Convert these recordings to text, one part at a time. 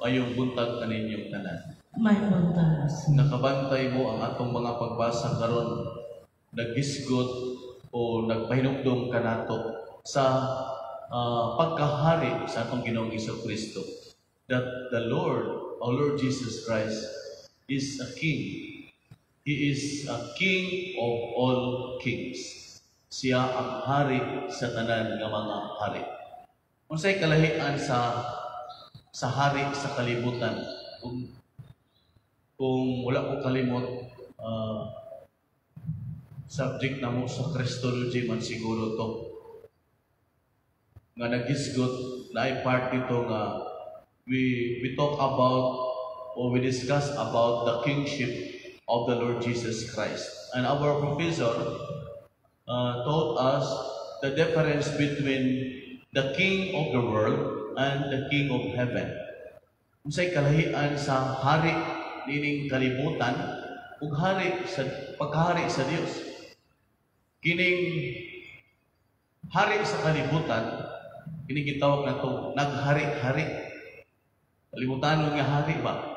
Ayong buntag kaninyong tanan. May buntag. Nakabantay mo ang atong mga pagbasa karon, naghisgot o nagpahinumdum kanato sa pagkahari sa atong Ginoong Kristo, that the Lord, our Lord Jesus Christ, is a King. He is a King of all kings. Siya ang hari sa tanan nga mga hari. Unsay kalahian sa hari sa kalibutan? Kung wala ko kalimot, subject na mo sa Christology man siguro to, nga naghisgot na ay part dito nga we talk about or we discuss about the kingship of the Lord Jesus Christ. And our professor taught us the difference between the King of the world and the King of heaven. Unsay kalahian sa hari nining kalibutan ug pagkahari sa Dios. Kining hari sa kalibutan, kining gitawag nato naghari-hari. Kalibutan nga hari ba?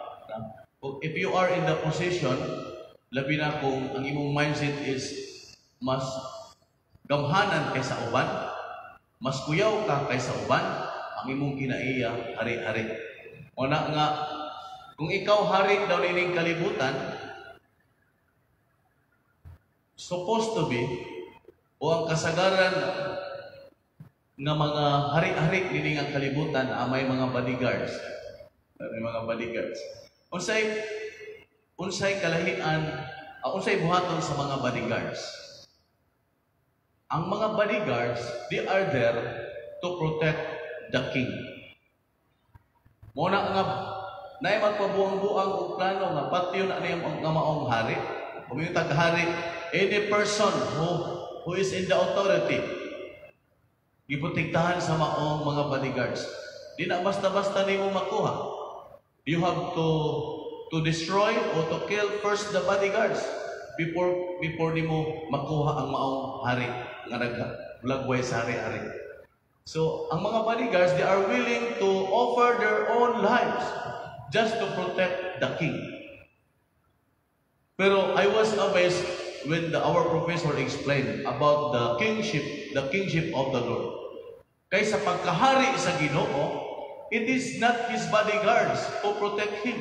If you are in the position, labi na kung ang imong mindset is mas gamhanan kaysa uban, mas kuyaw ka kaysa uban, ang imong kinaiya hari-hari. Una nga, kung ikaw hari daw nining kalibutan, supposed to be, o ang kasagaran nga mga hari-hari nining ang kalibutan, may mga bodyguards. May mga bodyguards. Unsay kalahian, unsay buhaton sa mga bodyguards? Ang mga bodyguards, they are there to protect the king. Muna nga, naay magpabuang-buang og plano nga patyo na niya nga maong hari. Kung yung taghari, any person who is in the authority, iprotektahan sa maong mga bodyguards. Di na basta-basta nimo makuha. You have to destroy or to kill first the bodyguards before nimo makuha ang maong hari nga naglagway sa hari-hari. So, ang mga bodyguards, they are willing to offer their own lives just to protect the king. Pero I was amazed when our professor explained about the kingship of the Lord. Kaysa pagkahari sa Ginoo, it is not his bodyguards who protect him,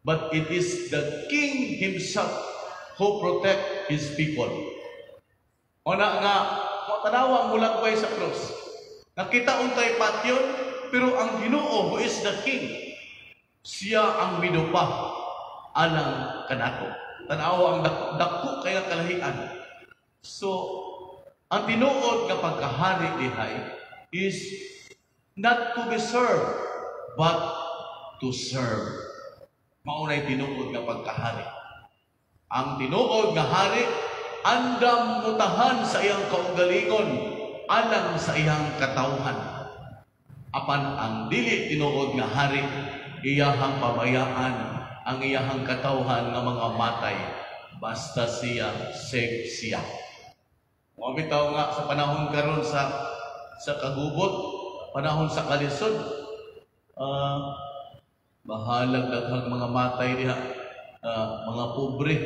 but it is the king himself who protect his people. Una nga, matanawa ang mulagway sa krus. Nakita untay patyon, pero ang Ginoo who is the king, siya ang midupa alang kanato. Tanawa ang dako kaya kalahian. So, ang tinuod nga pagkahari dihay is not to be served, but to serve. Maunay tinuod nga pagkahari. Ang tinuod nga hari, andam mutahan sa iyang kaugalingon, alang sa iyang katawhan. Apan ang dili tinuod nga hari, iyahang pabayaan ang iyahang katawhan nga mga matay, basta siya save siya. Mabitaw nga sa panahon karon sa kagubot, panahon sa kalisod, mahalag daghang mga matay diha, mga pobre,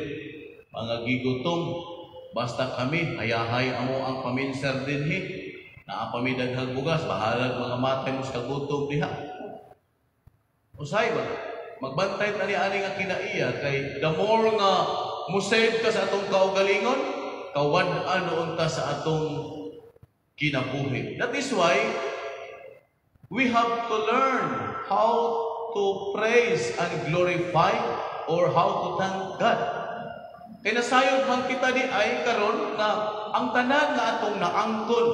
mga gigutom, basta kami hayahay amo ang paminser dinhi, naapami daghang bugas, mahalag mga matay mo sa kagutom diha. Usay ba? Magbantay tani ani nga kinaiya kay the more nga musave ka sa atong kaugalingon, kawad-an unta sa atong kinabuhi. That is why we have to learn how to praise and glorify or how to thank God. Kaya nasayod man kita di ay karon na ang tanan na atong naangkon.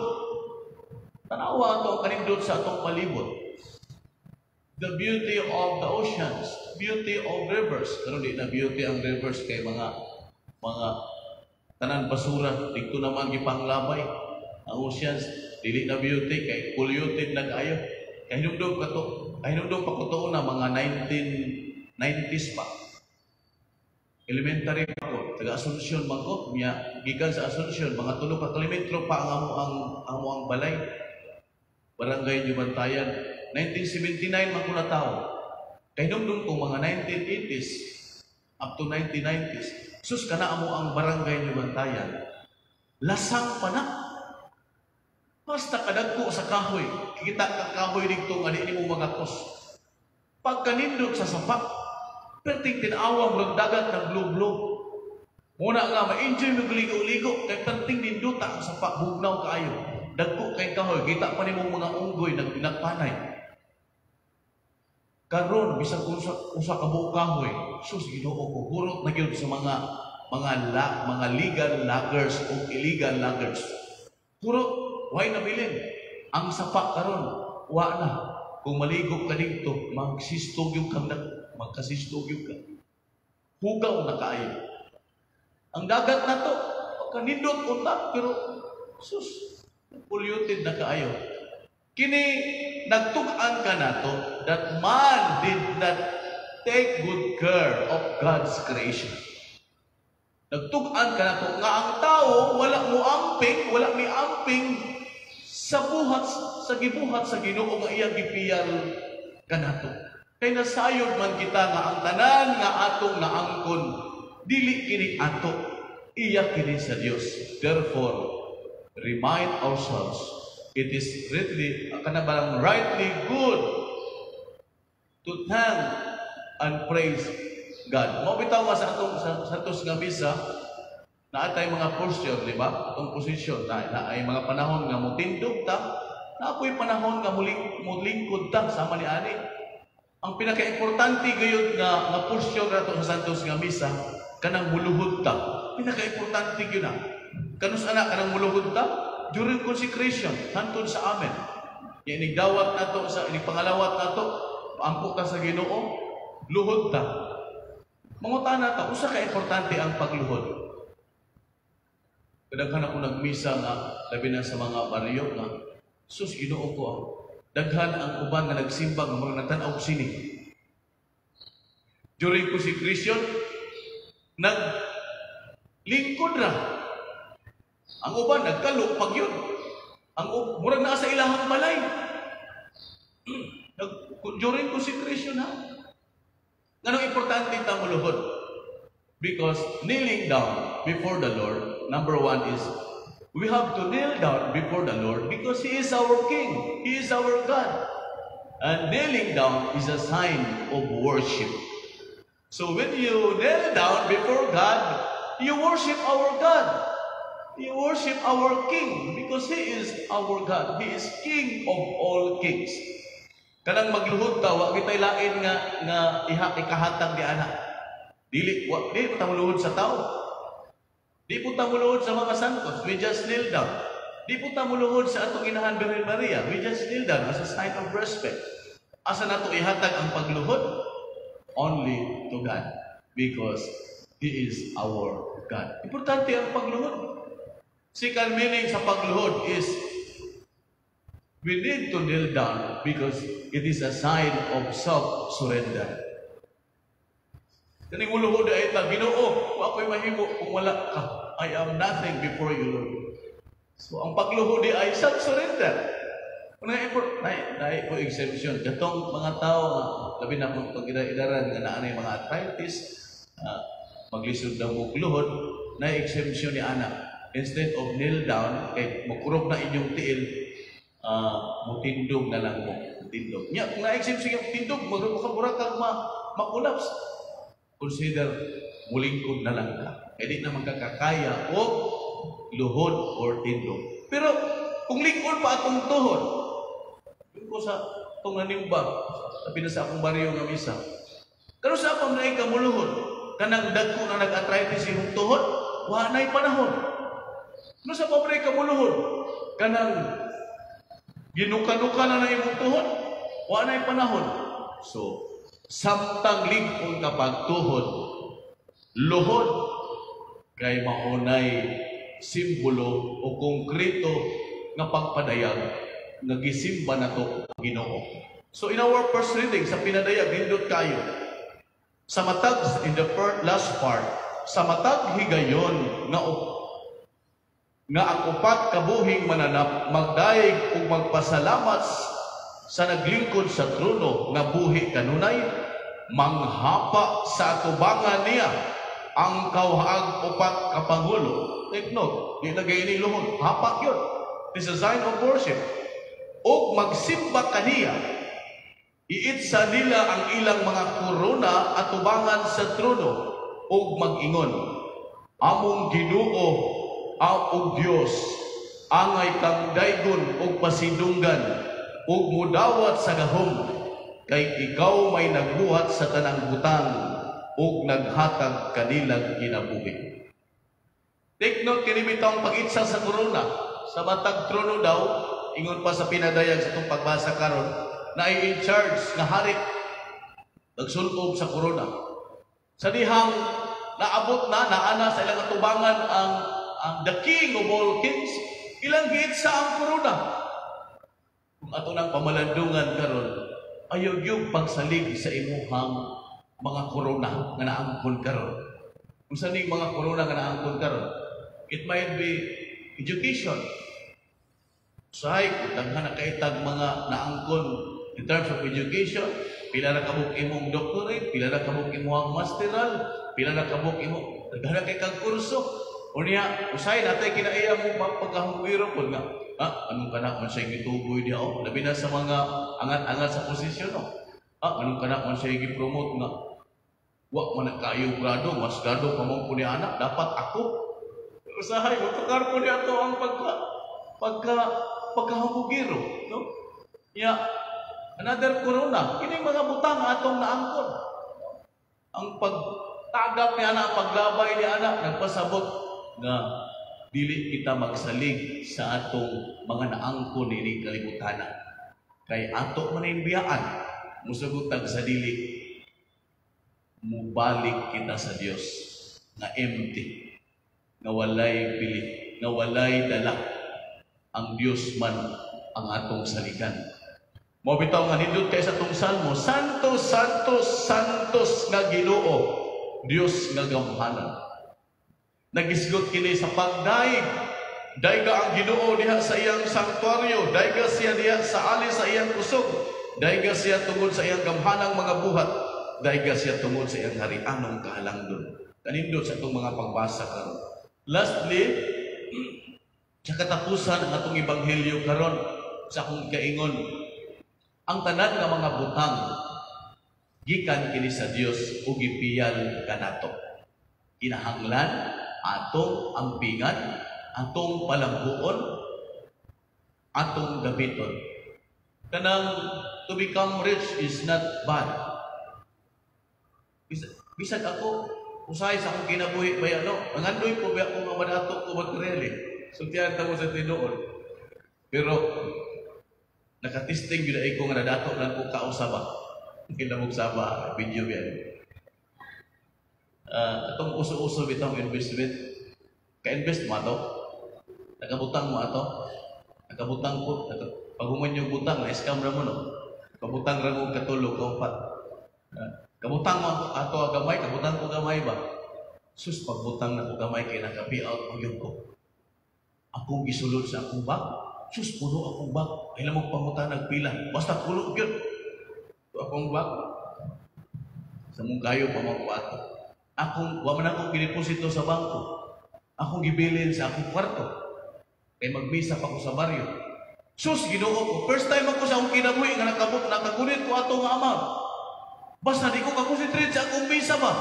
Tanawa ato ang kanindot sa atong palibot. The beauty of the oceans, beauty of rivers. Pero di na beauty ang rivers kay mga tanan basura. Dito naman gipanglabay. Ang oceans, dili na beauty kay polluted na kayo. Kahinumdum pa ko to na mga 1990s pa. Elementary pa ko, taga Asunsyon man ko, gikan sa Asunsyon, mga 3 ka kilometro pa ang amo ang balay. Barangay Jubantayan, 1979 man ko na tao. Kay nung kung mga 1980s up to 1990s, sus kana amo ang barangay ni Bantayan. Lasang pa na. Basta kadagko sa kahoy, kita ka kahoy dito nga di mo magakos. Pagkanindot sa sapa, perting tinawang magdagat ng blub-blub. Muna nga, ma-enjoy mo ligo-ligo, kay perting ninduta sa sapa, bugnaw kaayo. Dagko kay kahoy, kita pa ni mo mga unggoy nagpanay. Karon bisag usa ka buok kahoy, sus Ginoo ko hurot na gyud sa mga legal loggers o illegal loggers. Hurot way nabilin ang sapa karon wa na. Kung maligo ka dito, magsistog yung magkasistog yung ka. Hugaw na kaayo. Ang dagat na to, kanindot unta pero sus polluted na kaayo. Kini nagtug-an ka nato that man did not take good care of God's creation. Nagtug-an ka nato nga ang tao wala mo amping, wala mi amping sa buhat sa gibuhat sa Ginoo nga iyang gipiyal kanato. Kay nasayod man kita nga ang tanan nga atong naangkon dili kini ato, iya kini sa Dios. Therefore, remind ourselves it is rightly good to thank and praise God. Mo bitaw nga sa atong santos nga misa na atay mga posture, di ba? Atong posisyon na ay mga panahon nga mutindog ta, na ako'y panahon nga mulingkod ta sama ni ani. Ang pinaka-importante gayud nga posture nato sa santos nga misa kanang muluhod ta. Pinaka-importante gyud na. Kanus ana kanang muluhod ta? During consecration, hantod sa amen. Yung inigdawat na to, inipangalawat na to, paangko ka sa Ginoo, luhod ta. Mangutan na ta, usa ka importante ang pagluhod. Kadaghan ako nagmisa nga, labi na sa mga baryo nga, sus Ginoo ko daghan ang uban nga nagsimba nga mga natanaw sini. During consecration, naglingkod ra. Ang uban nagkalok pag yun. Ang murag naa sa ilahang balay. During consecration ha. Nganong importante ta muluhod? Because kneeling down before the Lord, number one is we have to kneel down before the Lord because He is our King. He is our God. And kneeling down is a sign of worship. So when you kneel down before God, you worship our God. You worship our King because He is our God. He is King of all kings. Kanang magluhod ta, wa kitay lain nga ikahatag di ana. Dili po ta muluhod sa tao. Di po ta muluhod sa mga santos. We just kneel down. Di po ta muluhod sa atong inahan Birhen Maria. We just kneel down as a sign of respect. Asa nato ihatag ang pagluhod? Only to God because He is our God. Importante ang pagluhod. Second meaning sa pagluhod is we need to kneel down because it is a sign of self-surrender. Kaning uluhod ay ita, Ginoo, ako'y mahimo kung wala ka. I am nothing before you, Lord. So ang pagluhod ay self-surrender. Na po exemption. Katong mga tao, labi na kung pag-idaran nga naanay mga arthritis, maglisod na mugluhod, na exemption ni anak. Instead of kneel down, makurog na inyong tiil, mutindog na lang mo. Tindog. Kung na-exemption yung tindog, magburak kang makulaps. Consider, mulingkod na lang ka. Hindi na magkakakaya o luhod or tindog. Pero, kung lingkod pa akong tuhod, yun ko sa itong nanimba, sabi na sa akong baryo nga misa, pero sa akong naay kamuluhod, kanang dagko na nag-arthritis yung tuhod, wanay panahon. No sa pobre ka muluhod, kanang ginuka-nuka na na imong tuhod, wala na panahon. So, samtang lingkod kapag tuhod, luhod, kay maunay simbolo o konkreto nga pagpadayag nga gisimba na to Ginoo. So, in our first reading, sa pinadayag, nindot kayo, sa matag, in the last part, sa matag higayon nga ang upat kabuhing mananap magdaig ug magpasalamat sa naglingkod sa trono nga buhi kanunay manghapa sa atubangan niya ang kauhag upat ka pangulo. Take note, di lagay ni luhod, hapa yun. This is a sign of worship. O magsimba kaniya, iitsa nila ang ilang mga korona atubangan sa trono, o mag-ingon, among Ginoo o Dios, angay kang daygon o pasidunggan, o mudawat sa gahom, kay ikaw may nagbuhat sa tanang butang, o naghatag kanilang kinabuhi. Take note, kinibitang pag-itsa sa korona, sa matag trono daw, ingon pa sa pinadayag sa itong pagbasa karon, na in charge na hari, nagsulpob sa korona. Sa dihang naabot na, naana sa ilang atubangan ang the king of all kings, ilang giitsa ang korona. Kung ato ng pamalandungan karon, ayaw yung pagsalig sa imuhang mga korona nga naangkon karon. Kung saan yung mga korona nga naangkon karon, it might be education. Usahay, kung daghan na kaitag mga naangkon in terms of education, pila na kabuk imong doctorate, pila na kabuk imong masteral, pila na kabuk imong daghan na kay kag kurso. Unya, usahay natay kinaiya mo pagkahugiro pod nga. Anong kana man siya gituboy diha o labi na sa mga angat-angat sa posisyon no. Anong kana man siya gi-promote nga. Wa man kayo grado, mas grado pa mo ni anak, dapat ako. Usahay mo tukar ko ni ato ang pagkahugiro, no? Ya, another corona, kining mga butang atong naangkon. Ang pagtagap ni anak, paglabay ni anak, nagpasabot nga dili kita magsalig sa atong mga naangkon ni kalibutan. Kay ato man biyaan, musugutag sa dili, mubalik kita sa Dios nga empty, nga walay pili, nga walay dala. Ang Dios man ang atong saligan. Mo bitaw nga nindot kay sa tong salmo, Santos, Santos, Santos nga Ginoo, Dios nga gamhanan. Nagisgot kini sa pagdaig. Dayga ang Ginoo diha sa iyang sanktuaryo, dayga siya diha sa ali sa iyang kusog, dayga siya tungod sa iyang gamhanang mga buhat, dayga siya tungod sa iyang harianong kahalangdon. Kanindot sa itong mga pagbasa karon. Lastly, sa katapusan ang atong ebanghelyo karon sa akong kaingon, ang tanan nga mga butang gikan kini sa Dios ug gipiyal kanato. Kinahanglan atong ampingan, atong palambuon, atong gamiton. Kanang to become rich is not bad. Bisag ako usahay sa akong kinabuhi baya no, mangandoy ko ba ako nga madato ko materially. Sutihan tamo sa tinuod. Pero nakatisting gyud ay ko nga nadato lang ko kausaba. Kinamog saba video yan. Atong uso-uso bitong investment. Ka-invest mo ato. Nakabutang mo ato. Nakabutang po. Pag-human yung butang, na-scam na mo no. Kabutang ra mo katulog kaupat. Kabutang mo ato gamay, kabutang ko gamay ba? Sus pagbutang na ko gamay kay nakapi out ang yun ko. Akong gisulod sa akong bag. Sus, puno akong bag. Ay lamang pangutan nagpila. Basta puno yun. Ito akong bag. Sa mong kayo pa mga kwarto. Waman akong piniposito sa bangko. Akong gibilin sa akong kwarto. Kaya magmisa pa ko sa baryo. Sus, Ginoo ko. First time ako sa akong kinabuhi nga nakagunit ko ato nga amount. Basta di ko kakonsentrate sa akong misa ba.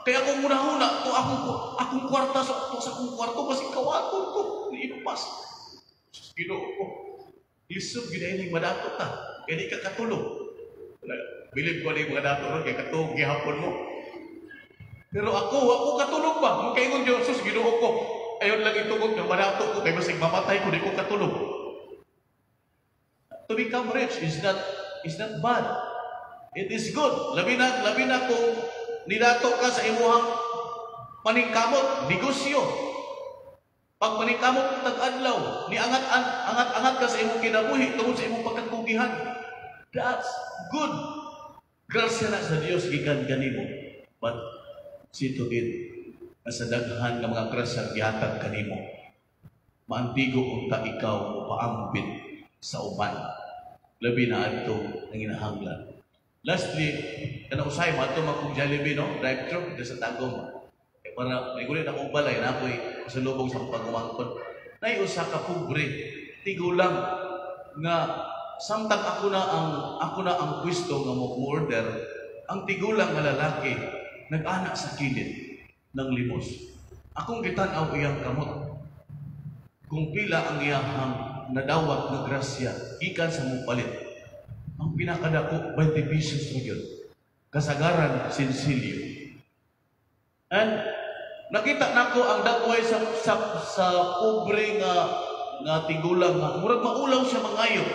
Kaya akong muna-huna, ito akong kwarta sa akong kwarto, kasi kawaton ko, inupas. Ginoo ko, isog, ginahiling madatot na, kaya di ka katulog. Bilib ko na yung mga dato ron, kaya katulog, gihapon mo. Pero ako katulog ba? Magkaingon Diyos, sus, Ginoo ko, ayon lang itugog na madatot ko, kaya masig mamatay ko, di ko katulog. To become rich is not bad. It is good. Labi na kung nidato ka sa imuhang paningkamot, negosyo. Pag paningkamot tag-adlaw, angat ka sa imong kinabuhi tungod sa imong pagkakugihan. That's good. Grasya na sa Dios gikan kanimo. But see to it, sa daghan nga mga grasya gihatag kanimo. Maantigo unta ikaw paambit sa uban. Labi na adto ang hinahanglan. Lastly, kana usay mato magkong Jollibee, no? Drive-thru dito sa Tagum. Para may gulit akong balay na ako'y kasalubong sa pagumangkon. Nay usa ka pobre, tigulang nga samtang ako na ang pwesto nga mo order, ang tigulang nga lalaki nag-anak sa kilid ng limos. Akong gitan-aw iyang kamot. Kung pila ang iyahang nadawat nga grasya gikan sa mong palit. Ang pinakadako 20 pesos ra gyud. Kasagaran sinsilyo. And nakita nako ang dagway sa pobre nga tigulang nga murag maulaw siya mangayo.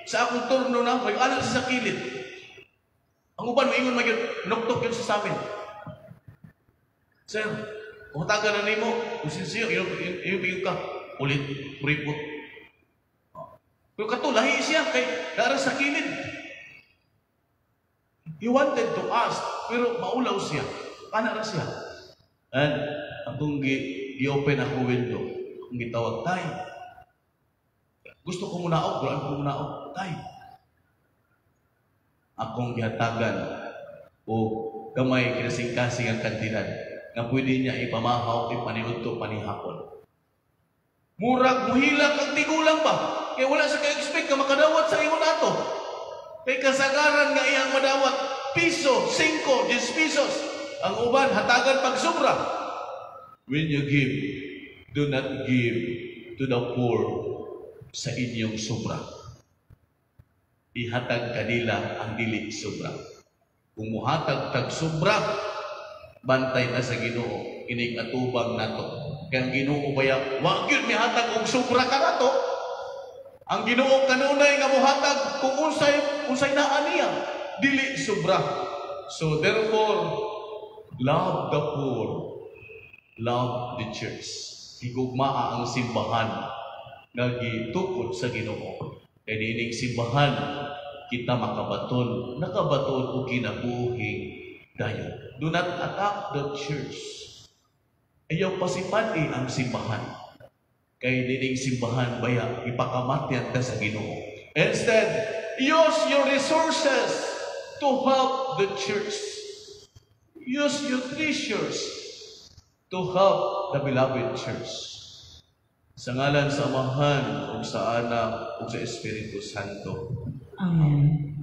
Sa akong turno na may anak sa kilid. Ang uban moingon magyud nuktok yun sa amin. Sir, kung taga na nimo, kung sinsiyo, iyo ka, ulit, puripot. Pero katulahi siya kay dara sa kilid. He wanted to ask, pero maulaw siya. Kana ra siya. And akong gi-open ako window. Akong gitawag, tay. Gusto ko munaog, doon ko munaog, tay. Akong gihatagan o gamay kinasing-kasing ang kantidad na pwede niya ipamahaw, ipaniudto, panihapon. Murag, muhilak ang tigulang ba? Kaya wala siya ka-expect ka makadawat sa ingon ato. Kay kasagaran nga iyang madawat, piso, 5, 10 pesos. Ang uban, hatagan pag sobra. When you give, do not give to the poor sa inyong sobra. Ihatag kanila ang dili sobra. Kung muhatag tag sobra, bantay na sa Ginoo, ining atubang nato. Kaya ang Ginoo baya, wag yun mihatag og sobra ka nato. Ang Ginoo kanunay nga muhatag kung unsay naa niya, dili sobra. So therefore, love the poor, love the church. Higugmaa ang simbahan nga gitukod sa Ginoo. Kaya dining simbahan kita makabaton, nakabaton o kinabuhi dayon. Do not attack the church. Ayaw pasipati ang simbahan. Kaya dining simbahan baya ipakamatyan ka sa Ginoo. Instead, use your resources to help the church. Use your treasures to help the beloved church. Sa ngalan sa Amahan, o sa Anak, o sa Espiritu Santo. Amen.